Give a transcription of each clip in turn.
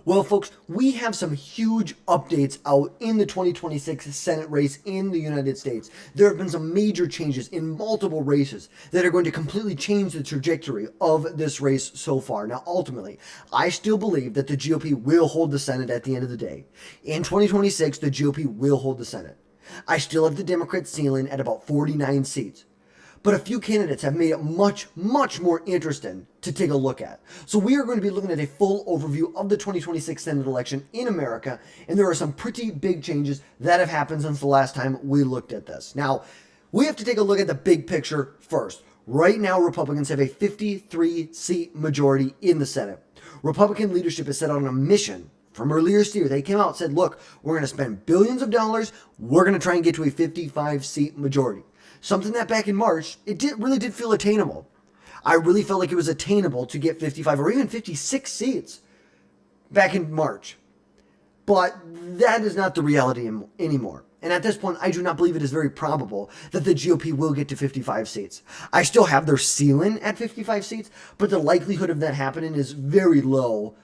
Well, folks, we have some huge updates out in the 2026 Senate race in the United States. There have been some major changes in multiple races that are going to completely change the trajectory of this race so far. Now, ultimately, I still believe that the GOP will hold the Senate at the end of the day. In 2026, the GOP will hold the Senate. I still have the Democrats ceiling at about 49 seats. But a few candidates have made it much, much more interesting to take a look at. So we are going to be looking at a full overview of the 2026 Senate election in America, and there are some pretty big changes that have happened since the last time we looked at this. Now, we have to take a look at the big picture first. Right now, Republicans have a 53-seat majority in the Senate. Republican leadership is set on a mission. From earlier this year, they came out and said, look, we're going to spend billions of dollars. We're going to try and get to a 55-seat majority. Something that back in March, really did feel attainable. I really felt like it was attainable to get 55 or even 56 seats back in March. But that is not the reality anymore. And at this point, I do not believe it is very probable that the GOP will get to 55 seats. I still have their ceiling at 55 seats, but the likelihood of that happening is very low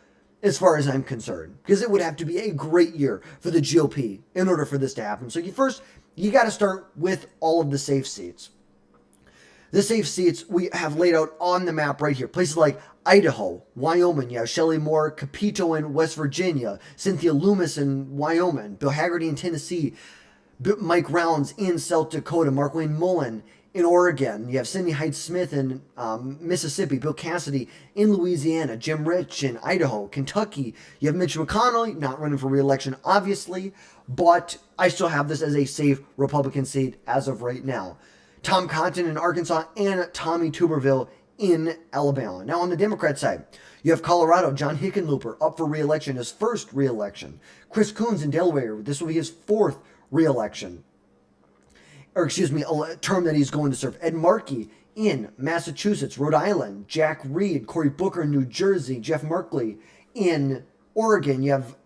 as far as I'm concerned, because it would have to be a great year for the GOP in order for this to happen. So you got to start with all of the safe seats. The safe seats we have laid out on the map right here. Places like Idaho, Wyoming, you have Shelley Moore Capito in West Virginia, Cynthia Loomis in Wyoming, Bill Hagerty in Tennessee, Mike Rounds in South Dakota, Mark Wayne Mullen in Oregon. You have Sidney Hyde-Smith in Mississippi, Bill Cassidy in Louisiana, Jim Rich in Idaho, Kentucky. You have Mitch McConnell, not running for re-election, obviously, but I still have this as a safe Republican seat as of right now. Tom Cotton in Arkansas and Tommy Tuberville in Alabama. Now on the Democrat side, you have Colorado, John Hickenlooper up for re-election, his first re-election. Chris Coons in Delaware, this will be his fourth re-election. A term that he's going to serve. Ed Markey in Massachusetts, Rhode Island, Jack Reed, Cory Booker in New Jersey, Jeff Merkley in Oregon. You have,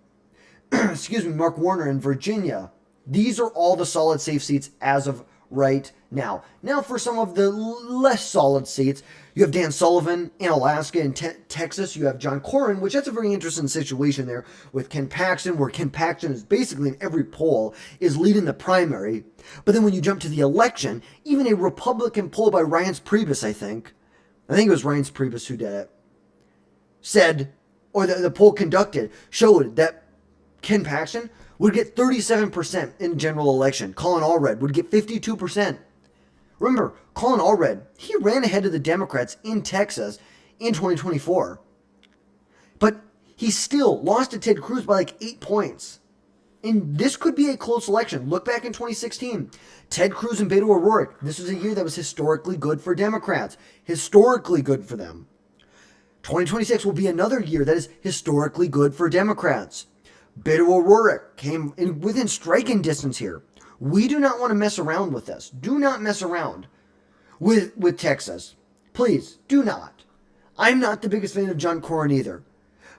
Mark Warner in Virginia. These are all the solid safe seats as of right now. Now for some of the less solid seats, you have Dan Sullivan in Alaska and Texas. You have John Cornyn, which that's a very interesting situation there with Ken Paxton, where Ken Paxton is basically in every poll is leading the primary. But then when you jump to the election, even a Republican poll by Reince Priebus, I think it was Reince Priebus who did it, said, or the poll conducted showed that Ken Paxton would get 37% in general election. Colin Allred would get 52%. Remember, Colin Allred, he ran ahead of the Democrats in Texas in 2024. But he still lost to Ted Cruz by like 8 points. And this could be a close election. Look back in 2016. Ted Cruz and Beto O'Rourke. This was a year that was historically good for Democrats. Historically good for them. 2026 will be another year that is historically good for Democrats. Beto O'Rourke came in within striking distance here. We do not want to mess around with this. Do not mess around with Texas. Please, do not. I'm not the biggest fan of John Cornyn either.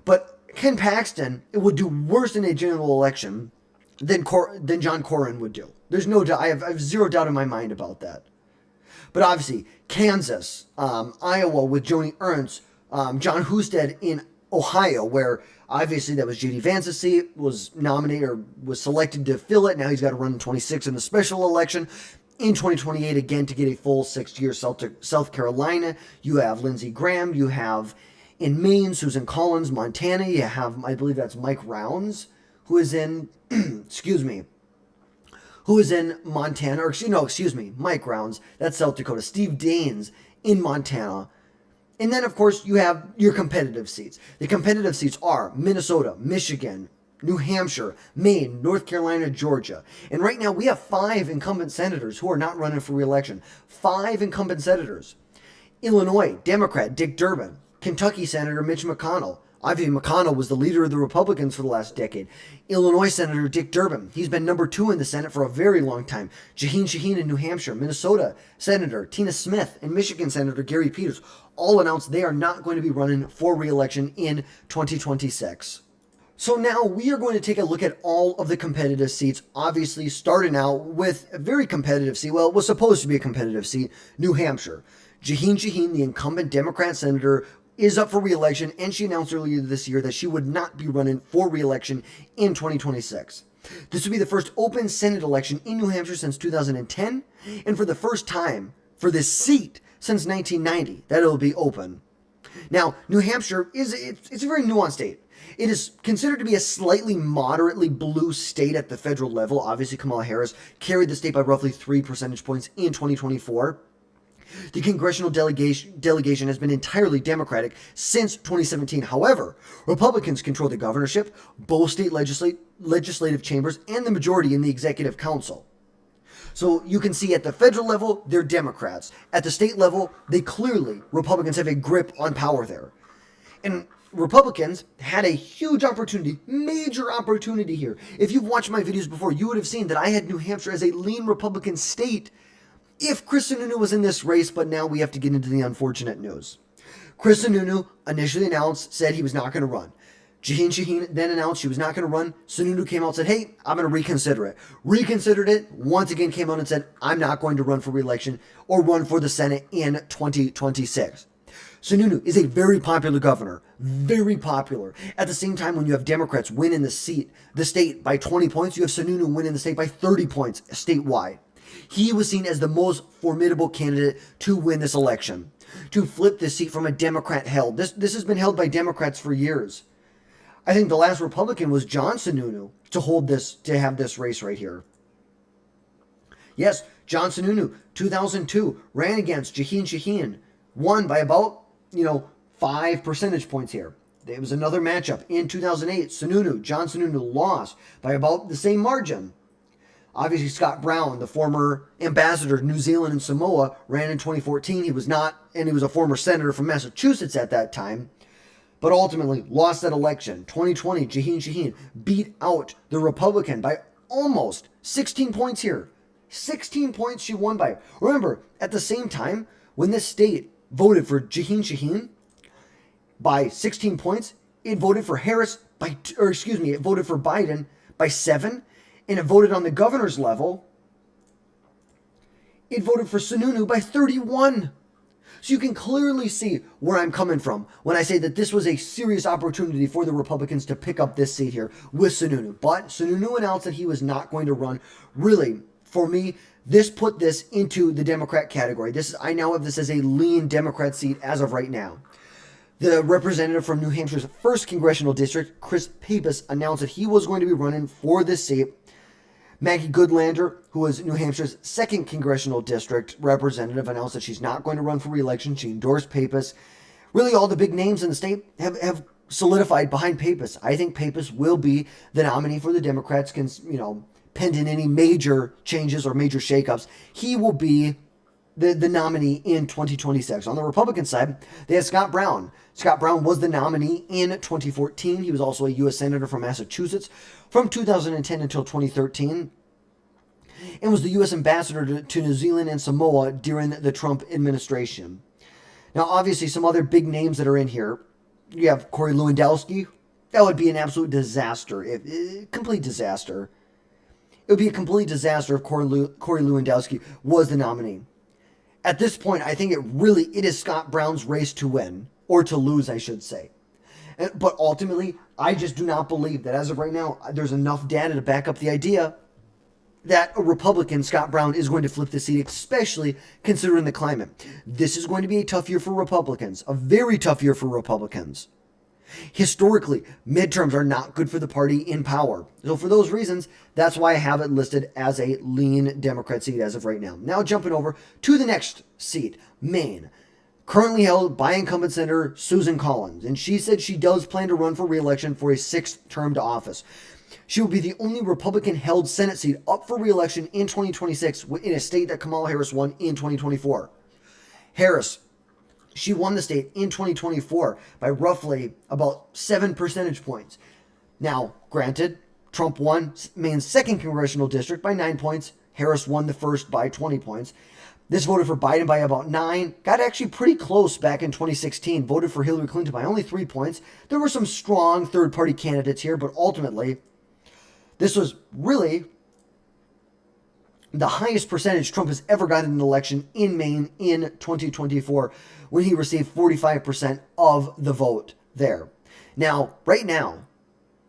But Ken Paxton, it would do worse in a general election than John Cornyn would do. There's no doubt. I have zero doubt in my mind about that. But obviously, Kansas, Iowa with Joni Ernst, John Husted in Ohio, where obviously that was J.D. Vance's seat, was nominated or was selected to fill it. Now he's got to run in 26 in the special election. In 2028, again, to get a full 6-year South Carolina, you have Lindsey Graham. You have in Maine, Susan Collins, Montana. You have, I believe that's Mike Rounds, who is in, who is in Montana, Mike Rounds, that's South Dakota. Steve Daines in Montana. And then, of course, you have your competitive seats. The competitive seats are Minnesota, Michigan, New Hampshire, Maine, North Carolina, Georgia. And right now, we have 5 incumbent senators who are not running for re-election. 5 incumbent senators. Illinois, Democrat Dick Durbin. Kentucky Senator Mitch McConnell. Obviously, McConnell was the leader of the Republicans for the last decade. Illinois Senator Dick Durbin. He's been number 2 in the Senate for a very long time. Shaheen Shaheen in New Hampshire. Minnesota Senator Tina Smith. And Michigan Senator Gary Peters all announced they are not going to be running for re-election in 2026. So now we are going to take a look at all of the competitive seats, obviously starting out with a very competitive seat. Well, it was supposed to be a competitive seat, New Hampshire. Shaheen Shaheen, the incumbent Democrat senator, is up for re-election, and she announced earlier this year that she would not be running for re-election in 2026. This would be the first open Senate election in New Hampshire since 2010, and for the first time for this seat since 1990 that it'll be open. Now, New Hampshire it's a very nuanced state. It is considered to be a slightly moderately blue state at the federal level. Obviously, Kamala Harris carried the state by roughly 3 percentage points in 2024. The congressional delegation has been entirely Democratic since 2017. However, Republicans control the governorship, both state legislative chambers, and the majority in the executive council. So you can see at the federal level, they're Democrats. At the state level, Republicans have a grip on power there. And Republicans had a huge opportunity, major opportunity here. If you've watched my videos before, you would have seen that I had New Hampshire as a lean Republican state if Chris Sununu was in this race, but now we have to get into the unfortunate news. Chris Sununu initially said he was not going to run. Shaheen then announced she was not going to run. Sununu came out and said, hey, I'm going to reconsider it. Reconsidered it, once again came out and said, I'm not going to run for re-election or run for the Senate in 2026. Sununu is a very popular governor, very popular. At the same time, when you have Democrats win in the state by 20 points, you have Sununu win in the state by 30 points statewide. He was seen as the most formidable candidate to win this election, to flip this seat from a Democrat held. This has been held by Democrats for years. I think the last Republican was John Sununu to have this race right here. Yes, John Sununu, 2002, ran against Shaheen, won by about 5 percentage points here. There was another matchup in 2008. John Sununu lost by about the same margin. Obviously, Scott Brown, the former ambassador to New Zealand and Samoa, ran in 2014. He was a former senator from Massachusetts at that time, but ultimately lost that election. 2020, Shaheen beat out the Republican by almost 16 points here. 16 points she won by. Remember, at the same time, when this state voted for Shaheen by 16 points, it voted for it voted for Biden by 7, and it voted on the governor's level. It voted for Sununu by 31. So you can clearly see where I'm coming from when I say that this was a serious opportunity for the Republicans to pick up this seat here with Sununu. But Sununu announced that he was not going to run. Really, for me, this put this into the Democrat category. I now have this as a lean Democrat seat as of right now. The representative from New Hampshire's 1st congressional district, Chris Pappas, announced that he was going to be running for this seat. Maggie Goodlander, who is New Hampshire's 2nd congressional district representative, announced that she's not going to run for re-election. She endorsed Pappas. Really, all the big names in the state have solidified behind Pappas. I think Pappas will be the nominee for the Democrats, pending any major changes or major shakeups. He will be the nominee in 2026. On the Republican side, they had Scott Brown. Scott Brown was the nominee in 2014. He was also a U.S. Senator from Massachusetts from 2010 until 2013 and was the U.S. Ambassador to New Zealand and Samoa during the Trump administration. Now, obviously, some other big names that are in here. You have Corey Lewandowski. That would be an absolute disaster, complete disaster. It would be a complete disaster if Corey Lewandowski was the nominee. At this point, I think it is Scott Brown's race to win, or to lose, I should say. But ultimately, I just do not believe that as of right now, there's enough data to back up the idea that a Republican, Scott Brown, is going to flip the seat, especially considering the climate. This is going to be a tough year for Republicans, a very tough year for Republicans. Historically, midterms are not good for the party in power. So for those reasons, that's why I have it listed as a lean Democrat seat as of right now. Now jumping over to the next seat, Maine. Currently held by incumbent Senator Susan Collins. And she said she does plan to run for re-election for a 6th term to office. She will be the only Republican-held Senate seat up for re-election in 2026 in a state that Kamala Harris won in 2024. Harris, she won the state in 2024 by roughly about 7 percentage points. Now, granted, Trump won Maine's 2nd congressional district by 9 points. Harris won the 1st by 20 points. This voted for Biden by about 9. Got actually pretty close back in 2016. Voted for Hillary Clinton by only 3 points. There were some strong third-party candidates here, but ultimately, this was really the highest percentage Trump has ever gotten in an election in Maine in 2024 when he received 45% of the vote there. Now, right now,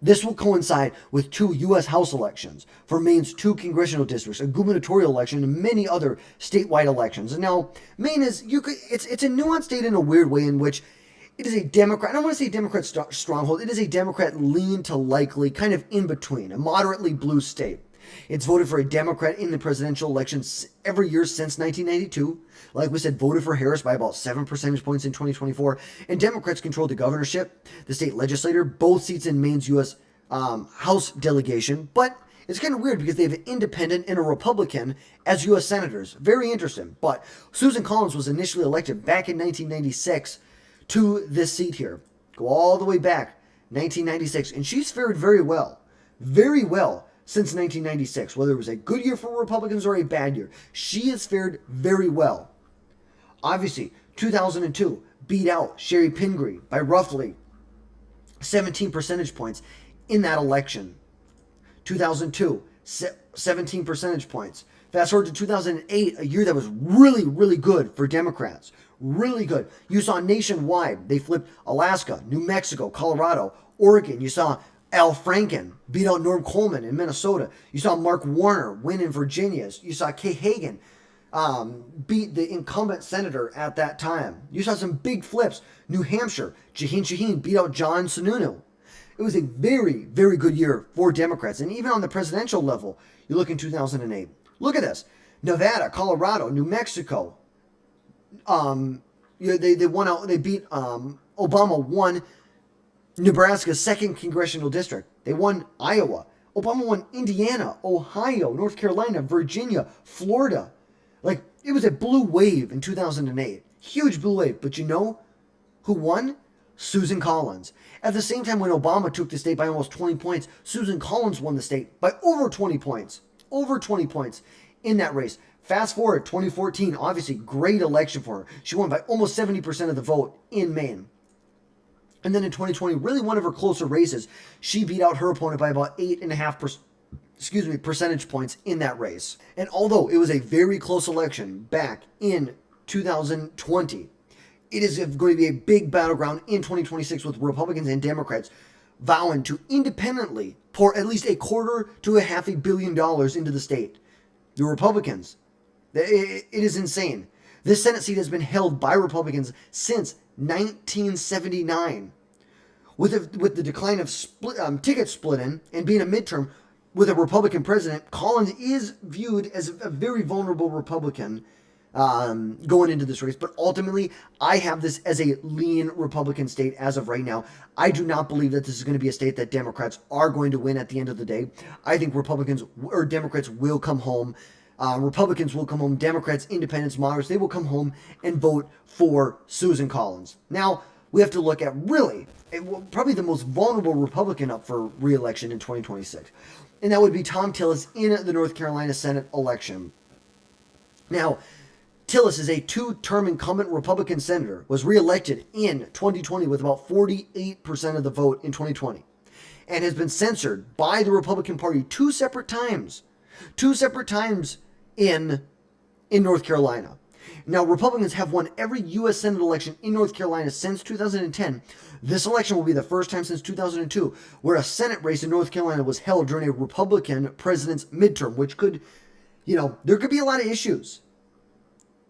this will coincide with 2 U.S. House elections for Maine's 2 congressional districts, a gubernatorial election, and many other statewide elections. And now, Maine is it's a nuanced state in a weird way in which it is a Democrat. I don't want to say Democrat stronghold. It is a Democrat lean to likely, kind of in between, a moderately blue state. It's voted for a Democrat in the presidential elections every year since 1992. Like we said, voted for Harris by about 7 percentage points in 2024. And Democrats control the governorship, the state legislature, both seats in Maine's U.S. House delegation. But it's kind of weird because they have an independent and a Republican as U.S. senators. Very interesting. But Susan Collins was initially elected back in 1996 to this seat here. Go all the way back, 1996. And she's fared very well. Very well. Since 1996, whether it was a good year for Republicans or a bad year, she has fared very well. Obviously, 2002 beat out Sherry Pingree by roughly 17 percentage points in that election. 2002, 17 percentage points. Fast forward to 2008, a year that was really, really good for Democrats. Really good. You saw nationwide, they flipped Alaska, New Mexico, Colorado, Oregon. You saw Al Franken beat out Norm Coleman in Minnesota. You saw Mark Warner win in Virginia. You saw Kay Hagan beat the incumbent senator at that time. You saw some big flips. New Hampshire, Shaheen beat out John Sununu. It was a very, very good year for Democrats. And even on the presidential level, you look in 2008. Look at this. Nevada, Colorado, New Mexico. They won out. They beat Obama won Nebraska's 2nd congressional district. They won Iowa. Obama won Indiana, Ohio, North Carolina, Virginia, Florida. Like, it was a blue wave in 2008. Huge blue wave. But you know who won? Susan Collins. At the same time, when Obama took the state by almost 20 points, Susan Collins won the state by over 20 points. Over 20 points in that race. Fast forward, 2014, obviously great election for her. She won by almost 70% of the vote in Maine. And then in 2020, really one of her closer races, she beat out her opponent by about 8.5 percentage points in that race. And although it was a very close election back in 2020, it is going to be a big battleground in 2026 with Republicans and Democrats vowing to independently pour at least $250 to $500 million into the state. The Republicans, it is insane. This Senate seat has been held by Republicans since 1979. With the decline of ticket splitting and being a midterm with a Republican president, Collins is viewed as a very vulnerable Republican going into this race. But ultimately, I have this as a lean Republican state as of right now. I do not believe that this is going to be a state that Democrats are going to win at the end of the day. I think Democrats will come home. Republicans will come home. Democrats, independents, moderates, they will come home and vote for Susan Collins. Now, we have to look at really, probably the most vulnerable Republican up for re-election in 2026. And that would be Thom Tillis in the North Carolina Senate election. Now, Tillis is a 2-term incumbent Republican senator, was re-elected in 2020 with about 48% of the vote in 2020, and has been censored by the Republican Party 2 separate times. 2 separate times in North Carolina. Now, Republicans have won every U.S. Senate election in North Carolina since 2010. This election will be the first time since 2002 where a Senate race in North Carolina was held during a Republican president's midterm, which could, there could be a lot of issues.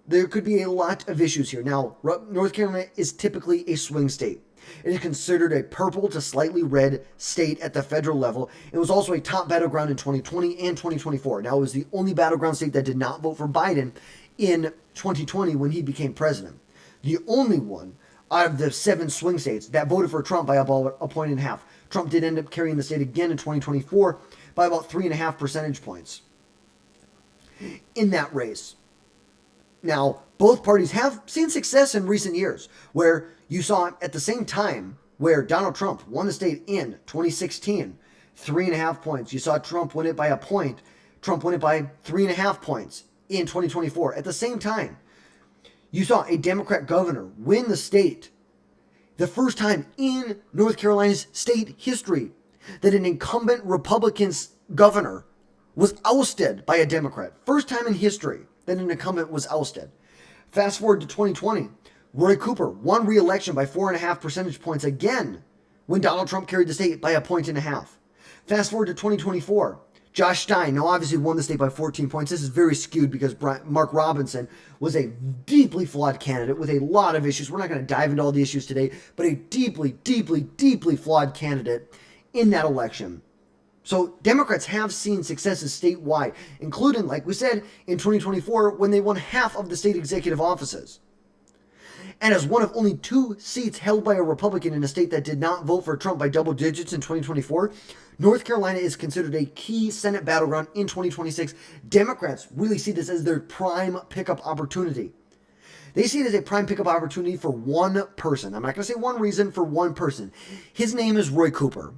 There could be a lot of issues here. Now, North Carolina is typically a swing state. It is considered a purple to slightly red state at the federal level. It was also a top battleground in 2020 and 2024. Now, it was the only battleground state that did not vote for Biden in 2020 when he became president. The only one out of the 7 swing states that voted for Trump by about a point and a half. Trump did end up carrying the state again in 2024 by about 3.5 percentage points in that race. Now, both parties have seen success in recent years, where you saw at the same time where Donald Trump won the state in 2016, 3.5 points. You saw Trump win it by a point. Trump won it by 3.5 points in 2024. At the same time, you saw a Democrat governor win the state. The first time in North Carolina's state history that an incumbent Republican governor was ousted by a Democrat. First time in history that an incumbent was ousted. Fast forward to 2020. Roy Cooper won re-election by 4.5 percentage points again when Donald Trump carried the state by 1.5 points. Fast forward to 2024. Josh Stein now obviously won the state by 14 points. This is very skewed because Mark Robinson was a deeply flawed candidate with a lot of issues. We're not going to dive into all the issues today, but a deeply, deeply, deeply flawed candidate in that election. So Democrats have seen successes statewide, including, like we said, in 2024 when they won half of the state executive offices. And as one of only 2 seats held by a Republican in a state that did not vote for Trump by double digits in 2024, North Carolina is considered a key Senate battleground in 2026. Democrats really see this as their prime pickup opportunity. They see it as a prime pickup opportunity for one person. I'm not going to say one reason, for one person. His name is Roy Cooper.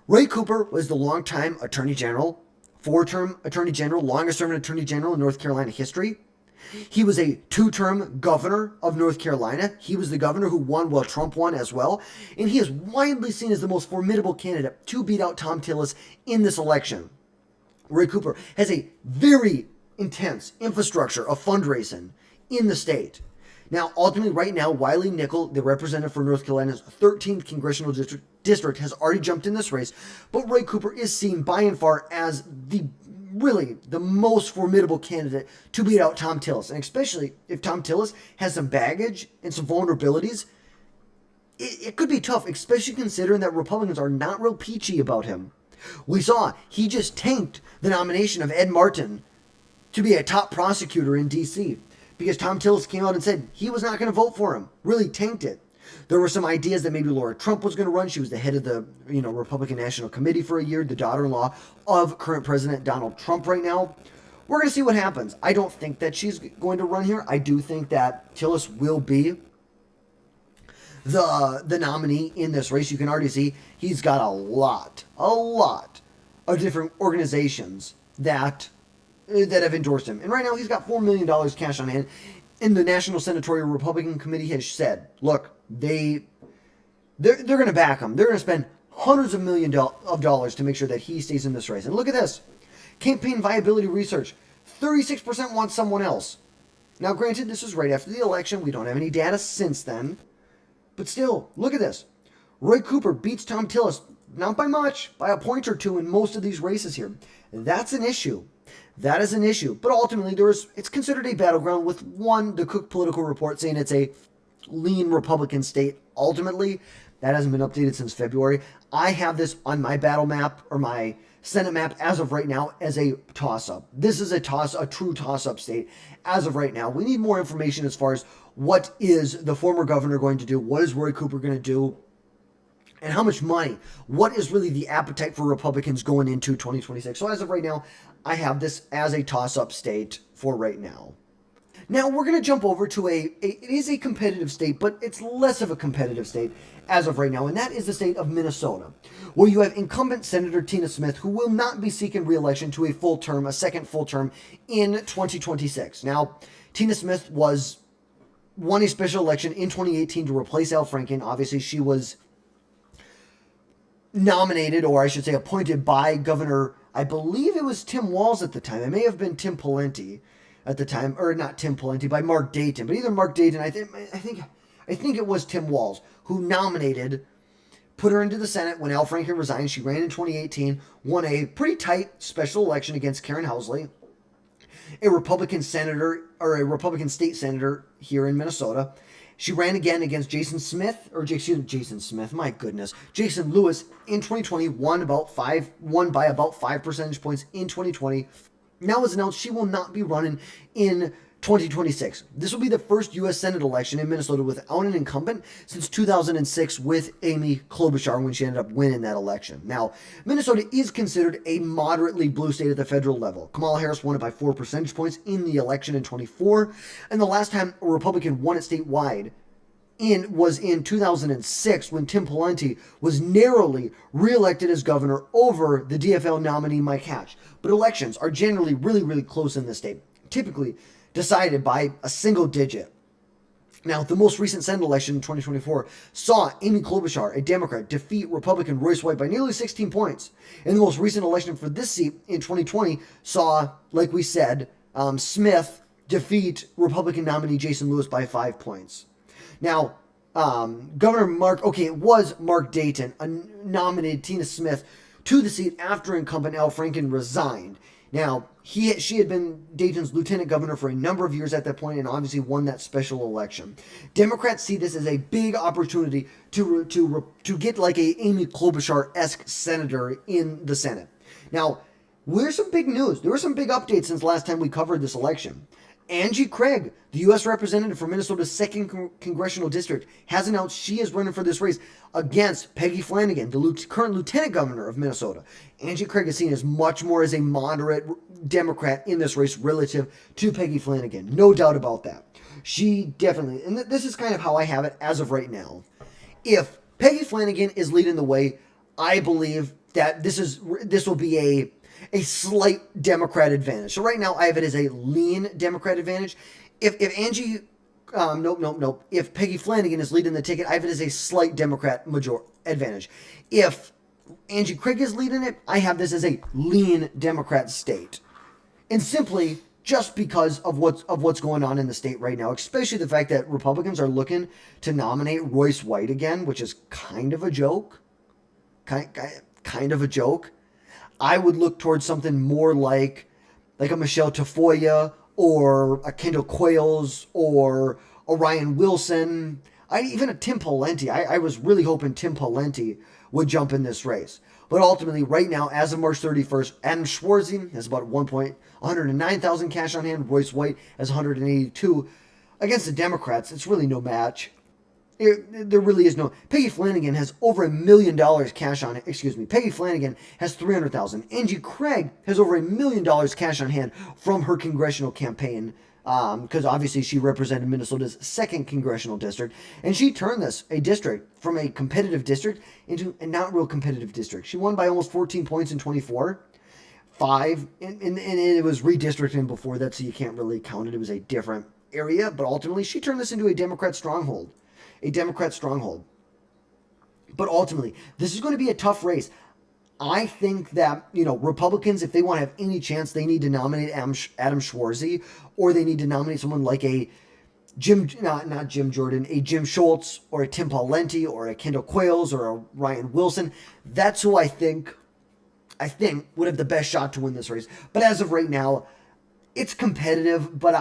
Roy Cooper was the longtime Attorney General, 4-term Attorney General, longest serving Attorney General in North Carolina history. He was a 2-term governor of North Carolina. He was the governor who won while Trump won as well. And he is widely seen as the most formidable candidate to beat out Thom Tillis in this election. Roy Cooper has a very intense infrastructure of fundraising in the state. Now, ultimately, right now, Wiley Nickel, the representative for North Carolina's 13th congressional district, has already jumped in this race. But Roy Cooper is seen by and far as really the most formidable candidate to beat out Thom Tillis. And especially if Thom Tillis has some baggage and some vulnerabilities, it could be tough, especially considering that Republicans are not real peachy about him. We saw he just tanked the nomination of Ed Martin to be a top prosecutor in D.C. because Thom Tillis came out and said he was not going to vote for him. Really tanked it. There were some ideas that maybe Laura Trump was going to run. She was the head of the Republican National Committee for a year, the daughter-in-law of current President Donald Trump right now. We're going to see what happens. I don't think that she's going to run here. I do think that Tillis will be the nominee in this race. You can already see he's got a lot of different organizations that have endorsed him. And right now he's got $4 million cash on hand. And the National Senatorial Republican Committee has said, look, they're going to back him. They're going to spend hundreds of millions of dollars to make sure that he stays in this race. And look at this. Campaign viability research. 36% want someone else. Now, granted, this was right after the election. We don't have any data since then. But still, look at this. Roy Cooper beats Thom Tillis, not by much, by a point or two in most of these races here. That's an issue. That is an issue. But ultimately, it's considered a battleground with the Cook Political Report saying it's a lean Republican state. Ultimately, that hasn't been updated since February. I have this on my battle map or my Senate map as of right now as a toss-up. This is a true toss-up state as of right now. We need more information as far as what is the former governor going to do, what is Roy Cooper going to do, and how much money. What is really the appetite for Republicans going into 2026? So as of right now, I have this as a toss-up state for right now. Now we're going to jump over to it is a competitive state, but it's less of a competitive state as of right now, and that is the state of Minnesota, where you have incumbent Senator Tina Smith, who will not be seeking re-election to a second full term in 2026. Now, Tina Smith won a special election in 2018 to replace Al Franken. Obviously, she was nominated, or I should say appointed by Governor, I believe it was Tim Walz at the time. It may have been Tim Pawlenty at the time, or not Tim Pawlenty, by Mark Dayton. But either Mark Dayton, I think it was Tim Walz who put her into the Senate when Al Franken resigned. She ran in 2018, won a pretty tight special election against Karen Housley, a Republican senator, or a Republican state senator here in Minnesota. She ran again against Jason Lewis in 2020, won by about 5 percentage points in 2020. Now it's announced she will not be running in 2026. This will be the first U.S. Senate election in Minnesota without an incumbent since 2006 with Amy Klobuchar when she ended up winning that election. Now, Minnesota is considered a moderately blue state at the federal level. Kamala Harris won it by 4 percentage points in the election in 24, and the last time a Republican won it statewide was in 2006 when Tim Pawlenty was narrowly reelected as governor over the DFL nominee Mike Hatch. But elections are generally really, really close in this state, typically decided by a single digit. Now, the most recent Senate election in 2024 saw Amy Klobuchar, a Democrat, defeat Republican Royce White by nearly 16 points. And the most recent election for this seat in 2020 saw, like we said, Smith defeat Republican nominee Jason Lewis by 5 points. Now, it was Mark Dayton nominated Tina Smith to the seat after incumbent Al Franken resigned. Now, she had been Dayton's lieutenant governor for a number of years at that point and obviously won that special election. Democrats see this as a big opportunity to get like a Amy Klobuchar-esque senator in the Senate. Now, there's some big news. There were some big updates since last time we covered this election. Angie Craig, the U.S. representative for Minnesota's 2nd Congressional District, has announced she is running for this race against Peggy Flanagan, the current lieutenant governor of Minnesota. Angie Craig is seen as much more as a moderate Democrat in this race relative to Peggy Flanagan. No doubt about that. She definitely, and this is kind of how I have it as of right now. If Peggy Flanagan is leading the way, I believe that this will be a slight Democrat advantage. So right now I have it as a lean Democrat advantage. If Angie, if Peggy Flanagan is leading the ticket, I have it as a slight Democrat advantage. If Angie Craig is leading it, I have this as a lean Democrat state. And simply just because of what's going on in the state right now, especially the fact that Republicans are looking to nominate Royce White again, which is kind of a joke. Kind of a joke. I would look towards something more like a Michelle Tafoya or a Kendall Quayles or a Ryan Wilson, even a Tim Pawlenty. I was really hoping Tim Pawlenty would jump in this race. But ultimately, right now, as of March 31st, Adam Schwarzy has about 109,000 cash on hand. Royce White has 182. Against the Democrats, it's really no match. There really is no. Peggy Flanagan has over $1 million cash on it. Excuse me. Peggy Flanagan has 300,000. Angie Craig has over $1 million cash on hand from her congressional campaign, because obviously she represented Minnesota's 2nd congressional district, and she turned a district from a competitive district into a not real competitive district. She won by almost 14 points in 24. 5, and it was redistricting before that, so you can't really count it. It was a different area, but ultimately she turned this into a Democrat stronghold. But ultimately, this is going to be a tough race. I think that, Republicans, if they want to have any chance, they need to nominate Adam Schwarzy, or they need to nominate someone like a not Jim Jordan, a Jim Schultz, or a Tim Pawlenty, or a Kendall Quayles, or a Ryan Wilson. That's who I think would have the best shot to win this race. But as of right now, it's competitive, but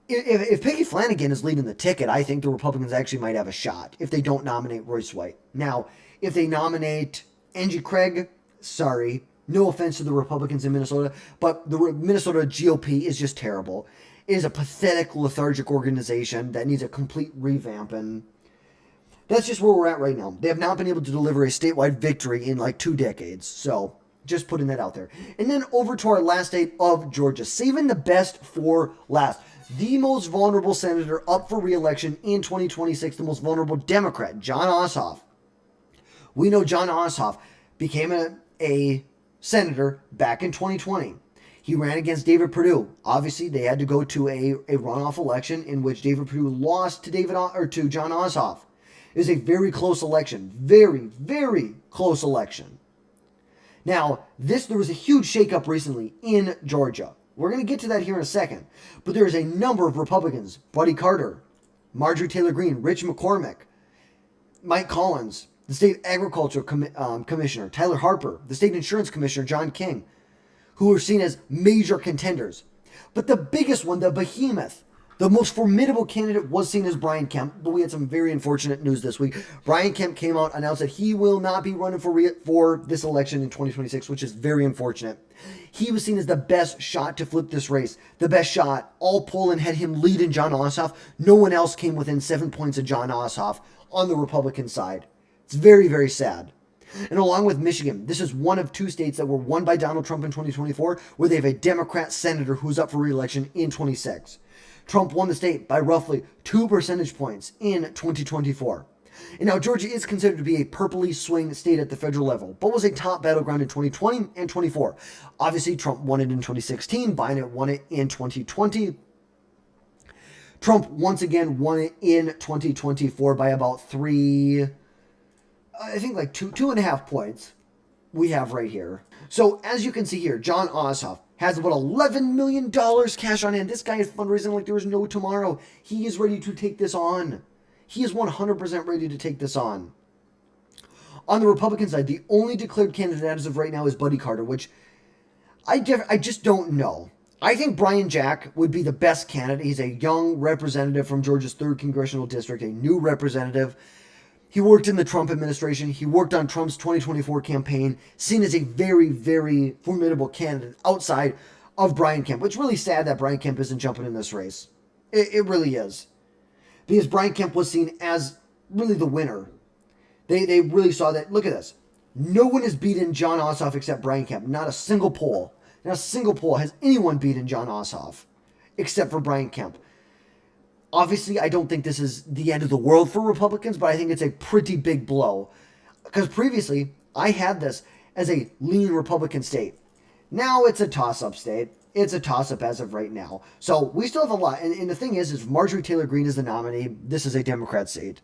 If Peggy Flanagan is leading the ticket, I think the Republicans actually might have a shot if they don't nominate Royce White. Now, if they nominate Angie Craig, sorry, no offense to the Republicans in Minnesota, but the Minnesota GOP is just terrible. It is a pathetic, lethargic organization that needs a complete revamp, and that's just where we're at right now. They have not been able to deliver a statewide victory in like 2 decades, so just putting that out there. And then over to our last state of Georgia, saving the best for last. The most vulnerable senator up for re-election in 2026, the most vulnerable Democrat, Jon Ossoff. We know Jon Ossoff became a senator back in 2020. He ran against David Perdue. Obviously, they had to go to a runoff election in which David Perdue lost to to Jon Ossoff. It was a very close election. Very, very close election. Now, there was a huge shakeup recently in Georgia. We're going to get to that here in a second. But there's a number of Republicans, Buddy Carter, Marjorie Taylor Greene, Rich McCormick, Mike Collins, the state agriculture commissioner, Tyler Harper, the state insurance commissioner, John King, who are seen as major contenders. But the biggest one, the behemoth, the most formidable candidate was seen as Brian Kemp, but we had some very unfortunate news this week. Brian Kemp came out, announced that he will not be running for this election in 2026, which is very unfortunate. He was seen as the best shot to flip this race, the best shot. All polling had him leading Jon Ossoff. No one else came within 7 points of Jon Ossoff on the Republican side. It's very, very sad. And along with Michigan, this is one of 2 states that were won by Donald Trump in 2024, where they have a Democrat senator who's up for re-election in 26. Trump won the state by roughly 2 percentage points in 2024. And now Georgia is considered to be a purpley swing state at the federal level, but was a top battleground in 2020 and 24. Obviously, Trump won it in 2016, Biden won it in 2020. Trump once again won it in 2024 by about I think like 2.5 points we have right here. So as you can see here, Jon Ossoff has about $11 million cash on hand. This guy is fundraising like there is no tomorrow. He is ready to take this on. He is 100% ready to take this on. On the Republican side, the only declared candidate as of right now is Buddy Carter, which I just don't know. I think Brian Jack would be the best candidate. He's a young representative from Georgia's 3rd Congressional District, a new representative. He worked in the Trump administration. He worked on Trump's 2024 campaign, seen as a very, very formidable candidate outside of Brian Kemp. It's really sad that Brian Kemp isn't jumping in this race. It really is. Because Brian Kemp was seen as really the winner. They really saw that. Look at this. No one has beaten Jon Ossoff except Brian Kemp. Not a single poll. Not a single poll has anyone beaten Jon Ossoff except for Brian Kemp. Obviously, I don't think this is the end of the world for Republicans, but I think it's a pretty big blow. Because previously, I had this as a lean Republican state. Now it's a toss-up state. It's a toss-up as of right now. So we still have a lot. And the thing is Marjorie Taylor Greene is the nominee. This is a Democrat state.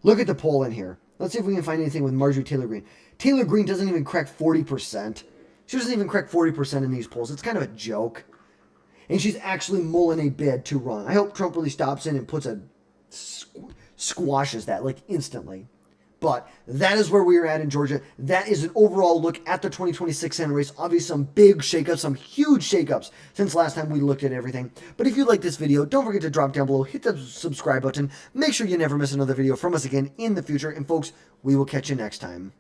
Look at the poll in here. Let's see if we can find anything with Marjorie Taylor Greene. Taylor Greene doesn't even crack 40%. She doesn't even crack 40% in these polls. It's kind of a joke. And she's actually mulling a bid to run. I hope Trump really stops in and puts squashes that, like, instantly. But that is where we are at in Georgia. That is an overall look at the 2026 Senate race. Obviously, some big shakeups, some huge shakeups since last time we looked at everything. But if you like this video, don't forget to drop down below, hit the subscribe button. Make sure you never miss another video from us again in the future. And folks, we will catch you next time.